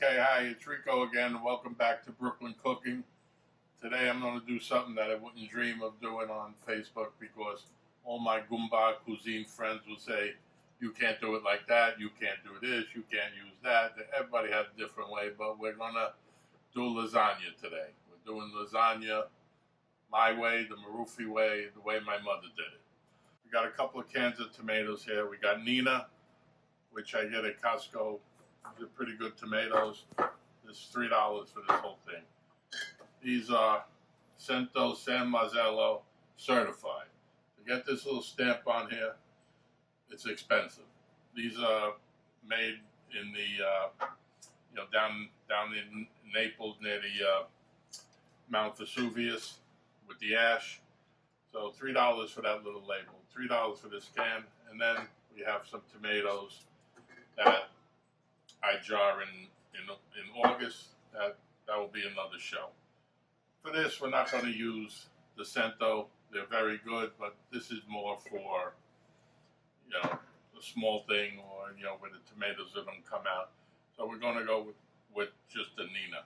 Okay, hi, it's Rico again. Welcome back to Brooklyn Cooking. Today I'm going to do something that I wouldn't dream of doing on Facebook because all my Goomba cuisine friends will say, you can't do it like that, you can't do this, you can't use that. Everybody has a different way, but we're going to do lasagna today. We're doing lasagna my way, the Marufi way, the way my mother did it. We got a couple of cans of tomatoes here. We got Nina, which I get at Costco. These are pretty good tomatoes. This is $3 for this whole thing. These are Cento San Marzello certified. To get this little stamp on here, it's expensive. These are made in the down in Naples near the Mount Vesuvius with the ash. So $3 for that little label. $3 for this can, and then we have some tomatoes that I jar in August. That will be another show. For this, we're not going to use the Cento. They're very good, but this is more for a small thing, or where the tomatoes that don't come out. So we're going to go with just the Nina.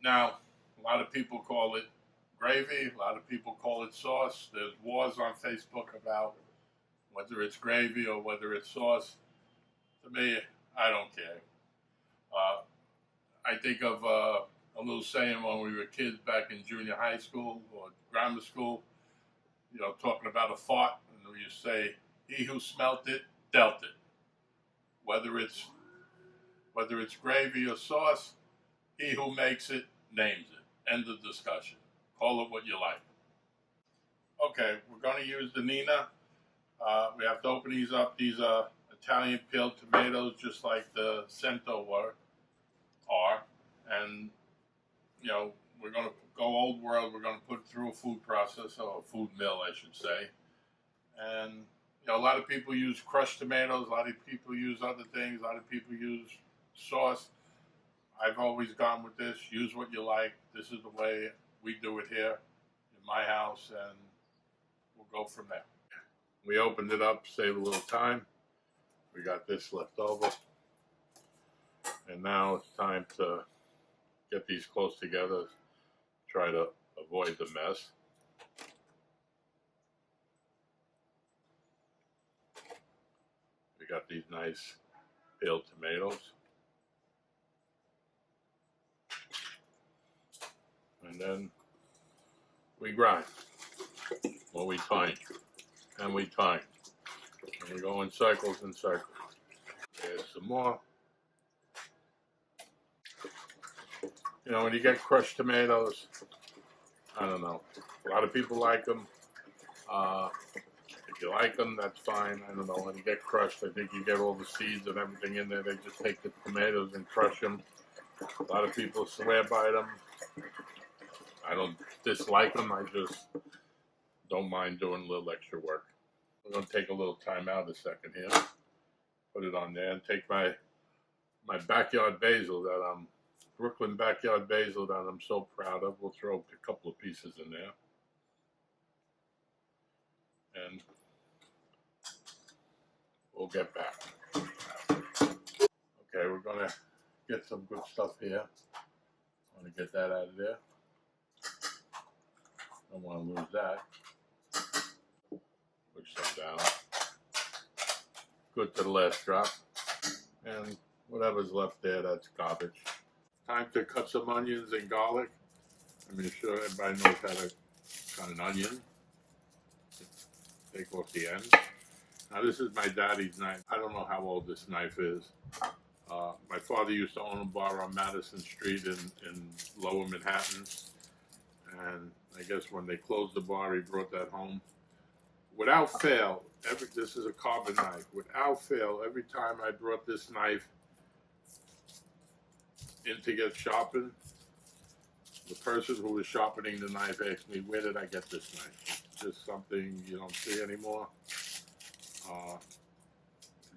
Now, a lot of people call it gravy. A lot of people call it sauce. There's wars on Facebook about whether it's gravy or whether it's sauce. To me, I don't care. I think of a little saying when we were kids back in junior high school or grammar school, talking about a fart, and you say, "He who smelt it, dealt it." Whether it's gravy or sauce, he who makes it names it. End of discussion. Call it what you like. Okay, we're going to use the Nina. We have to open these up. These are Italian peeled tomatoes, just like the Cento are, and we're going to go old world. We're going to put it through a food processor, or a food mill, I should say. And a lot of people use crushed tomatoes. A lot of people use other things. A lot of people use sauce. I've always gone with this. Use what you like. This is the way we do it here in my house, and we'll go from there. We opened it up, save a little time. We got this left over, and now it's time to get these close together, try to avoid the mess. We got these nice peeled tomatoes, and then we grind, or we tine, and we tine. And we go in circles and circles. There's some more. When you get crushed tomatoes, I don't know. A lot of people like them. If you like them, that's fine. I don't know. When you get crushed, I think you get all the seeds and everything in there. They just take the tomatoes and crush them. A lot of people swear by them. I don't dislike them. I just don't mind doing a little extra work. We're going to take a little time out a second here. Put it on there and take my backyard basil Brooklyn backyard basil that I'm so proud of. We'll throw a couple of pieces in there. And we'll get back. Okay, we're going to get some good stuff here. I want to get that out of there. Don't want to lose that. Push some down. Good to the last drop. And whatever's left there, that's garbage. Time to cut some onions and garlic. I'm sure everybody knows how to cut an onion. Take off the end. Now this is my daddy's knife. I don't know how old this knife is. My father used to own a bar on Madison Street in Lower Manhattan. And I guess when they closed the bar, he brought that home. Without fail, this is a carbon knife. Without fail, every time I brought this knife in to get sharpened, the person who was sharpening the knife asked me, "Where did I get this knife?" It's just something you don't see anymore.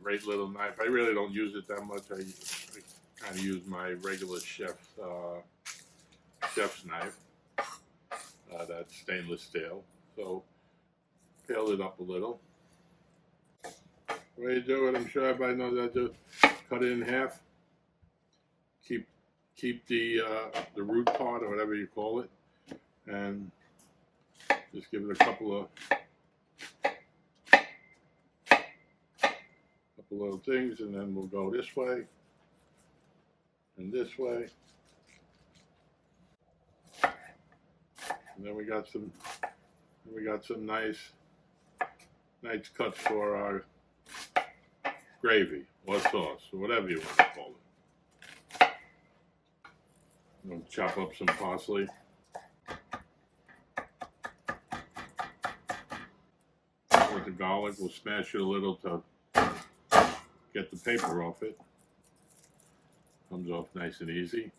Great little knife. I really don't use it that much. I kind of use my regular chef's knife. That's stainless steel. So peel it up a little. The way you do it, I'm sure everybody knows, I just cut it in half. keep the root part or whatever you call it, and just give it a couple of little things, and then we'll go this way and this way, and then we got some nice cuts for our gravy or sauce or whatever you want to call it. We'll chop up some parsley. With the garlic, we'll smash it a little to get the paper off it. Comes off nice and easy.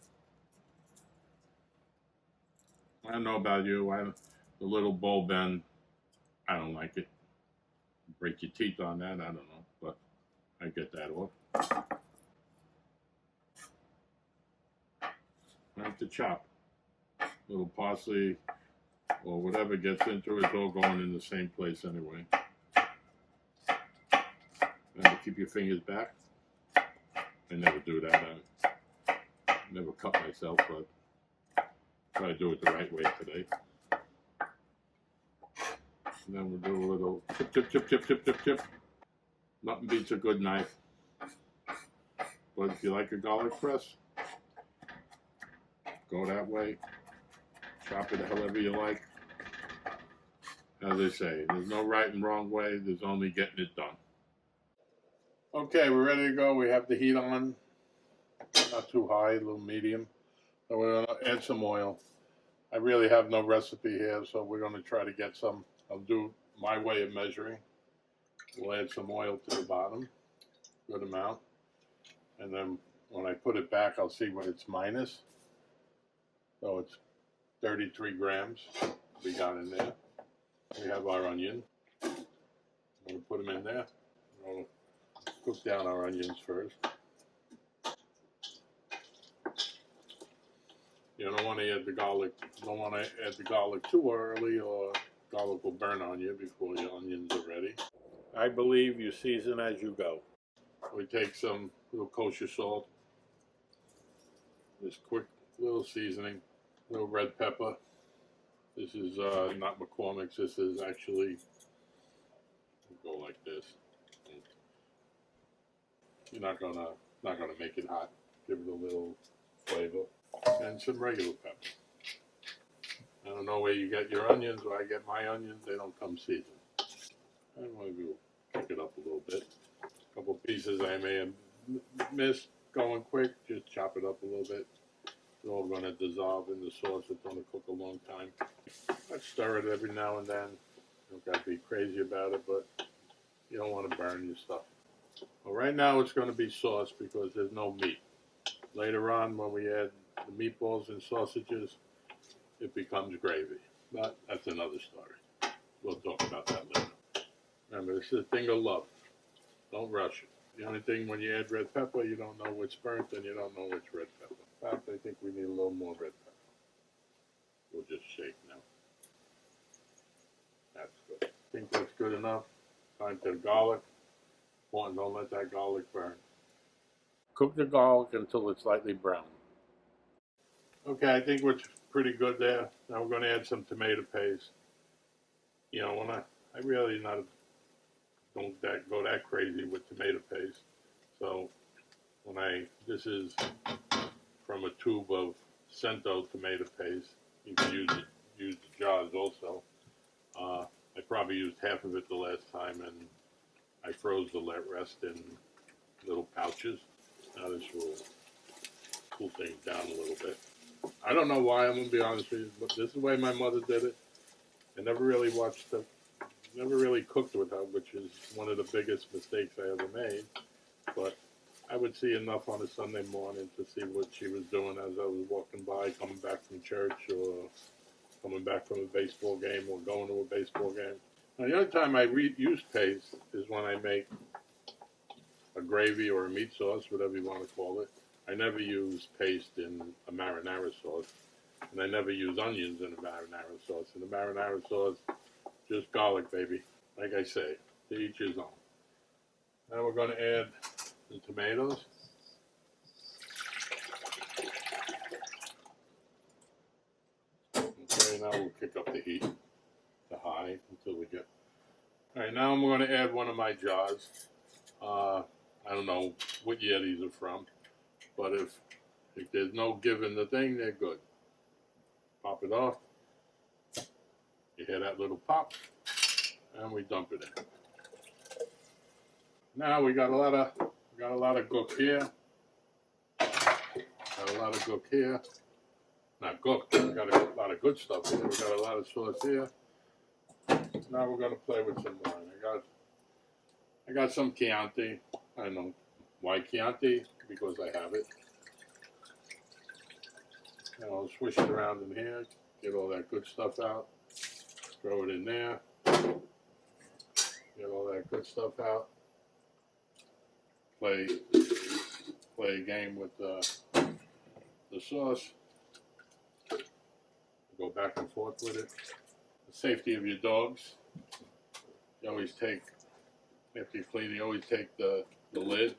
I don't know about you, the little bulb end, I don't like it. Break your teeth on that, I don't know, but I get that off. I have to chop. Little parsley or whatever gets into it, it's all going in the same place anyway. Remember, keep your fingers back. I never do that. I never cut myself, but try to do it the right way today. And then we'll do a little tip. Nothing beats a good knife. But if you like a garlic press, go that way. Chop it however you like. As I say, there's no right and wrong way. There's only getting it done. Okay, we're ready to go. We have the heat on. Not too high, a little medium. So we're going to add some oil. I really have no recipe here, so we're going to try to get some. I'll do my way of measuring. We'll add some oil to the bottom, good amount. And then when I put it back, I'll see what it's minus. So it's 33 grams we got in there. We have our onion. I'm going to put them in there. We'll cook down our onions first. You don't want to add the garlic. You don't want to add the garlic too early, or garlic will burn on you before your onions are ready. I believe you season as you go. We take some little kosher salt, this quick little seasoning, little red pepper. This is not McCormick's. This is actually, go like this. You're not gonna make it hot. Give it a little flavor. And some regular pepper. I don't know where you get your onions. Where I get my onions, they don't come seasoned. I want to pick it up a little bit. A couple pieces I may have missed going quick. Just chop it up a little bit. It's all going to dissolve in the sauce. It's going to cook a long time. I stir it every now and then. You don't got to be crazy about it, but you don't want to burn your stuff. Well, right now it's going to be sauce because there's no meat. Later on, when we add the meatballs and sausages, it becomes gravy. But that's another story. We'll talk about that later. Remember, this is a thing of love. Don't rush it. The only thing when you add red pepper, you don't know which burnt and you don't know which red pepper. In fact, I think we need a little more red pepper. We'll just shake now. That's good. I think that's good enough. Time to the garlic. Important, don't let that garlic burn. Cook the garlic until it's lightly brown. Okay, I think we're pretty good there. Now we're going to add some tomato paste. You know, when I really don't go that crazy with tomato paste. So this is from a tube of Cento tomato paste. You can use the jars also. I probably used half of it the last time, and I froze the rest in little pouches. Now this will cool things down a little bit. I don't know why, I'm going to be honest with you, but this is the way my mother did it. I never really never really cooked with her, which is one of the biggest mistakes I ever made. But I would see enough on a Sunday morning to see what she was doing as I was walking by, coming back from church, or coming back from a baseball game, or going to a baseball game. Now, the only time I use paste is when I make a gravy or a meat sauce, whatever you want to call it. I never use paste in a marinara sauce, and I never use onions in a marinara sauce. In a marinara sauce, just garlic, baby. Like I say, to each his own. Now we're going to add the tomatoes. pick up the heat to high until we get. All right, now I'm going to add one of my jars. I don't know what year these are from, but if there's no giving the thing, they're good. Pop it off. You hear that little pop, and we dump it in. Now we got a lot of gook here. Got a lot of gook here. Not gook, we got a lot of good stuff here. We got a lot of sauce here. Now we're gonna play with some wine. I got some Chianti. I know why Chianti, because I have it. And I'll swish it around in here, get all that good stuff out. Throw it in there. Get all that good stuff out. Play a game with the sauce. Go back and forth with it. The safety of your dogs. You always take, after you clean, you always take the lid,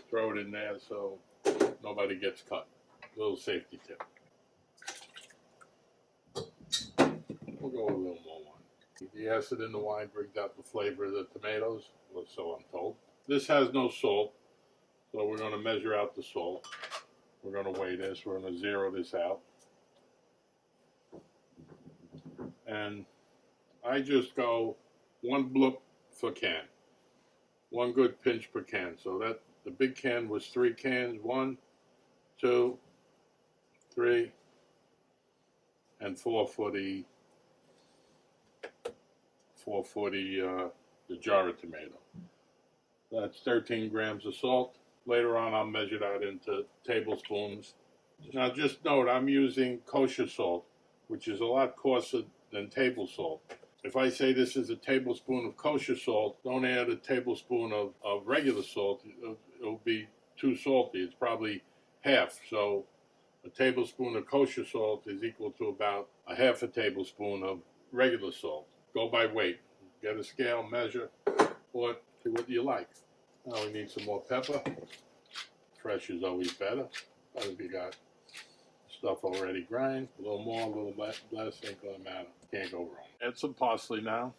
throw it in there so nobody gets cut. Little safety tip. We'll go with a little more wine. The acid in the wine brings out the flavor of the tomatoes, or so I'm told. This has no salt, so we're going to measure out the salt. We're going to weigh this. We're going to zero this out. And I just go one bloop per can. One good pinch per can. So that the big can was 3 cans. 1, 2, 3, and 4 for the jar of tomato. That's 13 grams of salt. Later on, I'll measure that into tablespoons. Now, just note, I'm using kosher salt, which is a lot coarser than table salt. If I say this is a tablespoon of kosher salt, don't add a tablespoon of regular salt. It'll be too salty. It's probably half. So a tablespoon of kosher salt is equal to about a half a tablespoon of regular salt. Go by weight. Get a scale, measure, or do what you like. Now we need some more pepper. Fresh is always better. But if you got stuff already grind, a little more, a little less, ain't gonna matter. Can't go wrong. Add some parsley now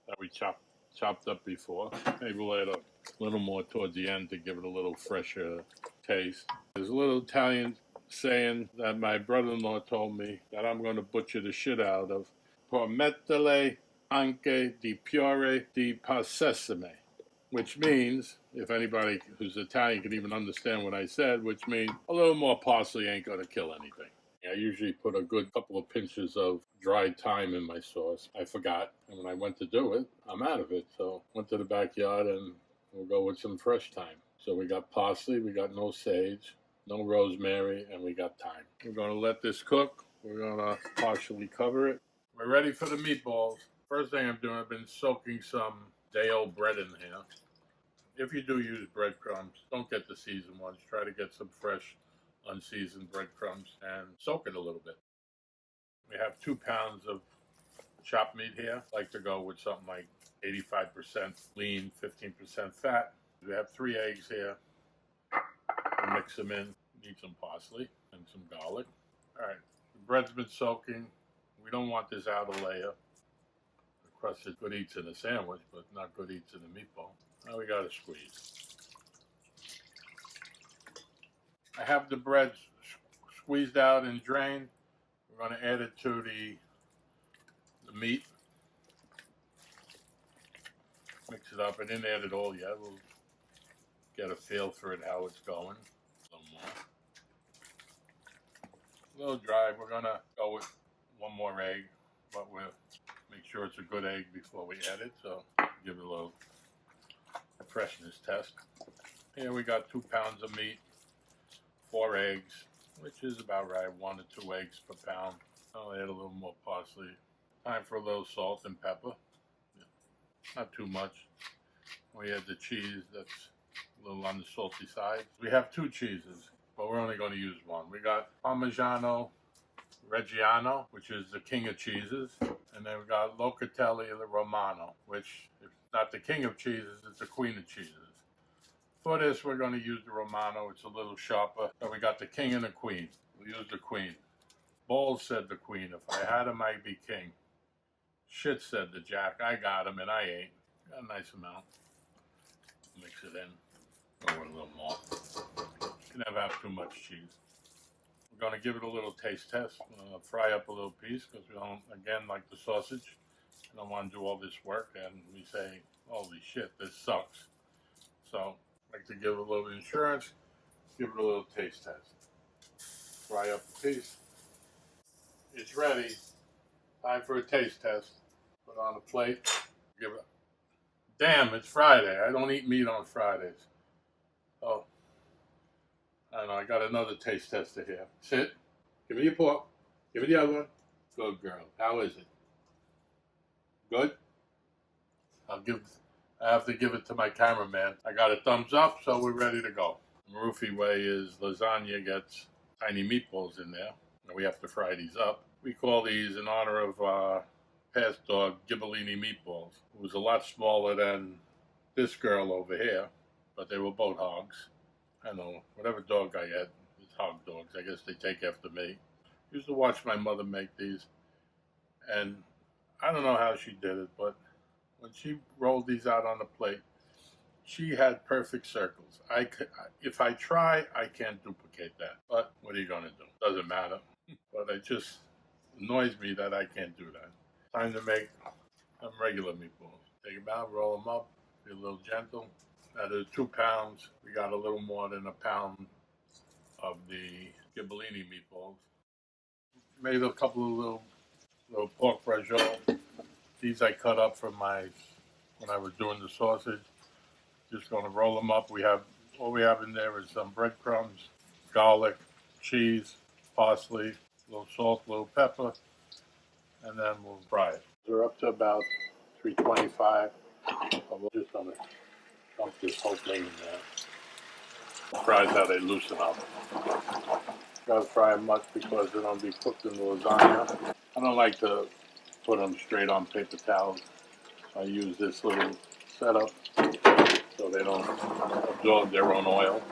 that we chopped up before. Maybe we'll add a little more towards the end to give it a little fresher taste. There's a little Italian saying that my brother-in-law told me that I'm going to butcher the shit out of. Per mettere anche di piore di passesime, which means, if anybody who's Italian can even understand what I said, which means a little more parsley ain't going to kill anything. I usually put a good couple of pinches of dried thyme in my sauce. I forgot, and when I went to do it, I'm out of it. So went to the backyard, and we'll go with some fresh thyme. So we got parsley, we got no sage, no rosemary, and we got thyme. We're going to let this cook. We're going to partially cover it. We're ready for the meatballs. First thing I'm doing, I've been soaking some day-old bread in here. If you do use breadcrumbs, don't get the seasoned ones. Try to get some fresh, unseasoned breadcrumbs and soak it a little bit. We have 2 pounds of chopped meat here. I like to go with something like 85% lean, 15% fat. We have 3 eggs here. We'll mix them in. Need some parsley and some garlic. All right, the bread's been soaking. We don't want this outer layer. The crust is good eats in a sandwich, but not good eats in a meatball. Now we got to squeeze. I have the bread squeezed out and drained. We're going to add it to the meat. Mix it up. I didn't add it all yet. We'll get a feel for it, how it's going. A little more. A little dry. We're going to go with 1 more egg, but we'll make sure it's a good egg before we add it. So give it a little freshness test. Here we got 2 pounds of meat, 4 eggs, which is about right, 1 to 2 eggs per pound. I'll add a little more parsley. Time for a little salt and pepper. Not too much. We add the cheese, that's a little on the salty side. We have 2 cheeses, but we're only going to use 1. We got Parmigiano Reggiano, which is the king of cheeses, and then we got Locatelli Romano, which is not the king of cheeses, it's the queen of cheeses. For this, we're going to use the Romano. It's a little sharper. So we got the king and the queen. We'll use the queen. Balls, said the queen. If I had him, I'd be king. Shit, said the jack. I got him and I ain't. Got a nice amount. Mix it in. Or a little more. You can never have too much cheese. We're going to give it a little taste test. Fry up a little piece because we don't, again, like the sausage. I don't want to do all this work and we say, holy shit, this sucks. So I like to give it a little insurance, give it a little taste test. Fry up the piece. It's ready. Time for a taste test. Put it on a plate. Give it. Damn, it's Friday. I don't eat meat on Fridays. Oh, I don't know. I got another taste tester here. Sit. Give me your pork. Give me the other one. Good girl. How is it? Good? I have to give it to my cameraman. I got a thumbs up, so we're ready to go. The Marufi way is lasagna gets tiny meatballs in there. And we have to fry these up. We call these in honor of past dog, Ghibellini meatballs. It was a lot smaller than this girl over here, but they were both hogs. I don't know, whatever dog I had is hog dogs. I guess they take after me. Used to watch my mother make these, and I don't know how she did it, but when she rolled these out on the plate, she had perfect circles. If I try, I can't duplicate that. But what are you going to do? Doesn't matter. But it just annoys me that I can't do that. Time to make some regular meatballs. Take them out, roll them up, be a little gentle. Now there's 2 pounds. We got a little more than a pound of the Ghibellini meatballs. Made a couple of little pork braciole. These I cut up from when I was doing the sausage. Just going to roll them up. All we have in there is some breadcrumbs, garlic, cheese, parsley, a little salt, a little pepper, and then we'll fry it. We're up to about 325. We're just going to dump this whole thing in there. Fries how they loosen up. Gotta fry them much because they're going to be cooked in the lasagna. I don't like to put them straight on paper towels. I use this little setup so they don't absorb their own oil.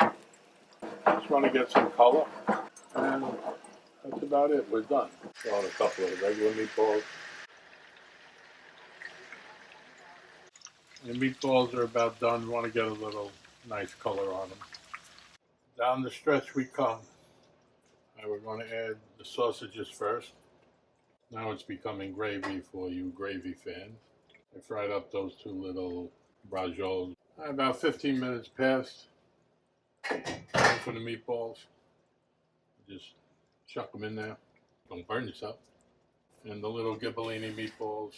Just want to get some color, and that's about it. We're done. Throw on a couple of regular meatballs. The meatballs are about done. We want to get a little nice color on them. Down the stretch we come. Now we're going to add the sausages first. Now it's becoming gravy for you gravy fans. I fried up those 2 little bracioles. About 15 minutes passed. Time for the meatballs. Just chuck them in there. Don't burn yourself. And the little Ghibellini meatballs,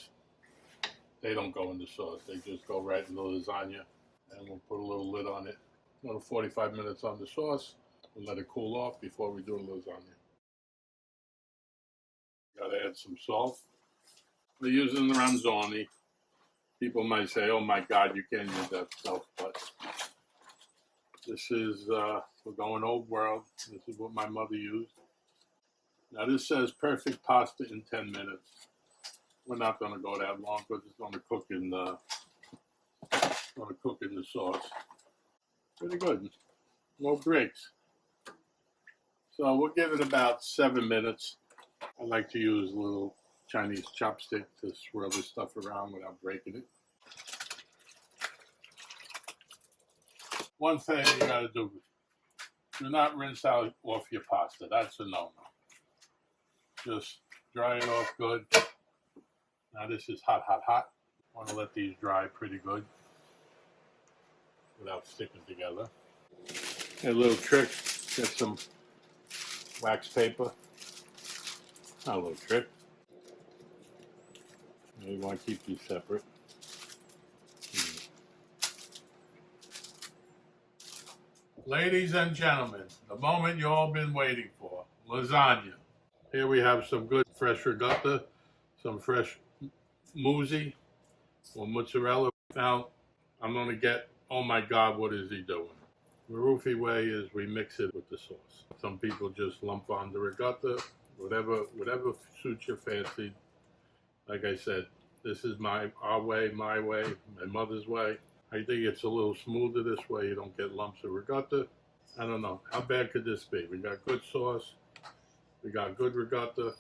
they don't go in the sauce. They just go right in the lasagna. And we'll put a little lid on it. Another 45 minutes on the sauce. We'll let it cool off before we do the lasagna. Gotta add some salt. We're using the ranzoni. People might say, oh my God, you can't use that stuff, but this is, we're going old world. This is what my mother used. Now this says perfect pasta in 10 minutes. We're not going to go that long because it's going to cook in the sauce. Pretty good. No breaks. So we'll give it about 7 minutes. I like to use a little Chinese chopstick to swirl this stuff around without breaking it. One thing you gotta do not rinse out off your pasta. That's a no-no. Just dry it off good. Now this is hot, hot, hot. Want to let these dry pretty good without sticking together. A little trick, get some wax paper. Not a little trick. You want to keep these separate. Ladies and gentlemen, the moment you all been waiting for, lasagna. Here we have some good fresh ricotta, some fresh mousse or mozzarella. Now, I'm going to get, oh my God, what is he doing? The Marufi way is we mix it with the sauce. Some people just lump on the ricotta, whatever suits your fancy. Like I said, this is our way, my way, my mother's way. I think it's a little smoother this way. You don't get lumps of ricotta. I don't know. How bad could this be? We got good sauce. We got good ricotta,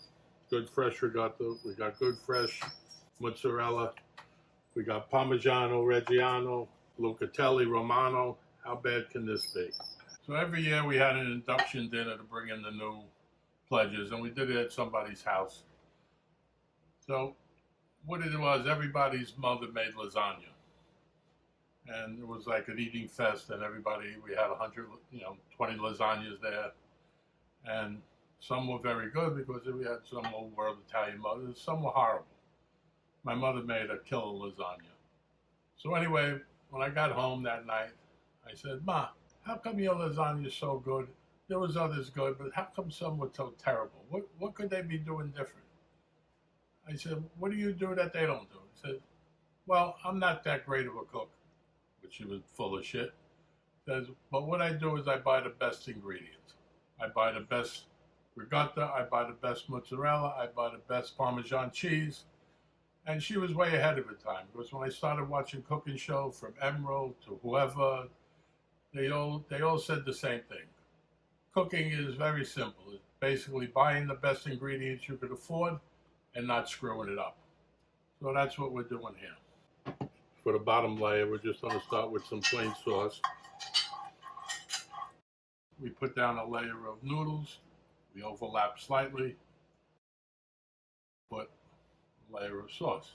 good fresh ricotta. We got good fresh mozzarella. We got Parmigiano Reggiano, Lucatelli Romano. How bad can this be? So every year we had an induction dinner to bring in the new pledges, and we did it at somebody's house. So what it was, everybody's mother made lasagna. And it was like an eating fest, and we had 20 lasagnas there. And some were very good because we had some old world Italian mothers. Some were horrible. My mother made a killer lasagna. So anyway, when I got home that night, I said, Ma, how come your lasagna is so good? There was others good, but how come some were so terrible? What could they be doing different? I said, what do you do that they don't do? He said, well, I'm not that great of a cook, which she was full of shit. Says, but what I do is I buy the best ingredients. I buy the best ricotta, I buy the best mozzarella, I buy the best Parmesan cheese. And she was way ahead of her time, because when I started watching cooking show from Emerald to whoever, they all said the same thing. Cooking is very simple. It's basically buying the best ingredients you could afford and not screwing it up. So that's what we're doing here. For the bottom layer, we're just going to start with some plain sauce. We put down a layer of noodles. We overlap slightly. Put a layer of sauce.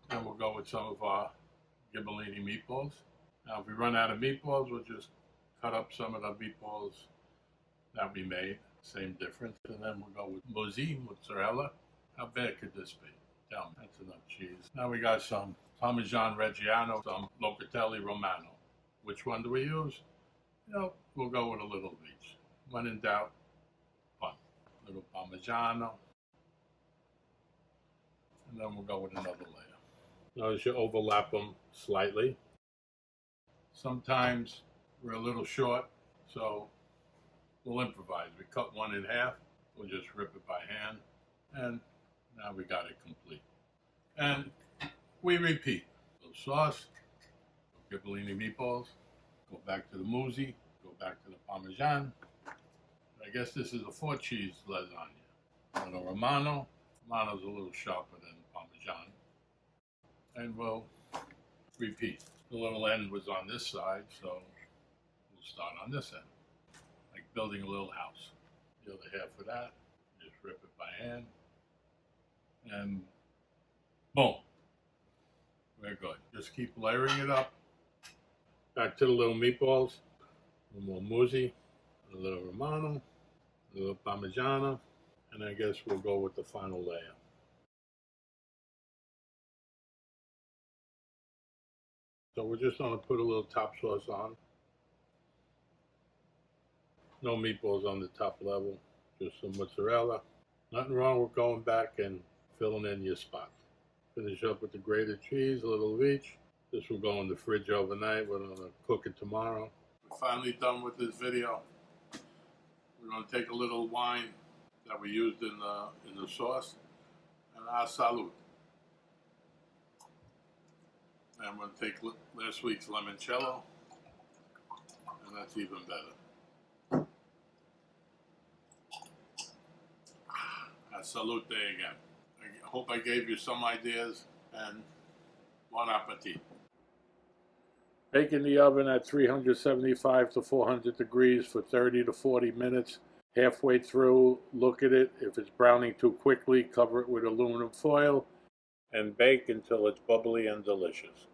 Then we'll go with some of our ghibellini meatballs. Now, if we run out of meatballs, we'll just cut up some of the meatballs that we made. Same difference. And then we'll go with mozzarella. How bad could this be? Tell me. That's enough cheese. Now we got some Parmesan Reggiano, some Lucatelli Romano. Which one do we use? We'll go with a little of each. When in doubt, fun. A little Parmigiano. And then we'll go with another layer. Notice you overlap them slightly. Sometimes we're a little short, so we'll improvise. We cut one in half. We'll just rip it by hand. And now we got it complete. And we repeat. A little sauce, ghibellini meatballs, go back to the mousse, go back to the Parmesan. I guess this is a 4-cheese lasagna. A little Romano. Romano's a little sharper than Parmesan. And we'll repeat. The little end was on this side, so we'll start on this end. Like building a little house. The other half of that, just rip it by hand. And boom. We're good. Just keep layering it up. Back to the little meatballs. A little more mousse, a little Romano, a little Parmigiano, and I guess we'll go with the final layer. So we're just going to put a little top sauce on. No meatballs on the top level, just some mozzarella. Nothing wrong with going back and filling in your spots. Finish up with the grated cheese, a little of each. This will go in the fridge overnight. We're going to cook it tomorrow. We're finally done with this video. We're going to take a little wine that we used in the sauce, and our salute. And I'm going to take last week's Limoncello, and that's even better. A salute again. I hope I gave you some ideas, and bon appetit. Bake in the oven at 375 to 400 degrees for 30 to 40 minutes. Halfway through, look at it. If it's browning too quickly, cover it with aluminum foil and bake until it's bubbly and delicious.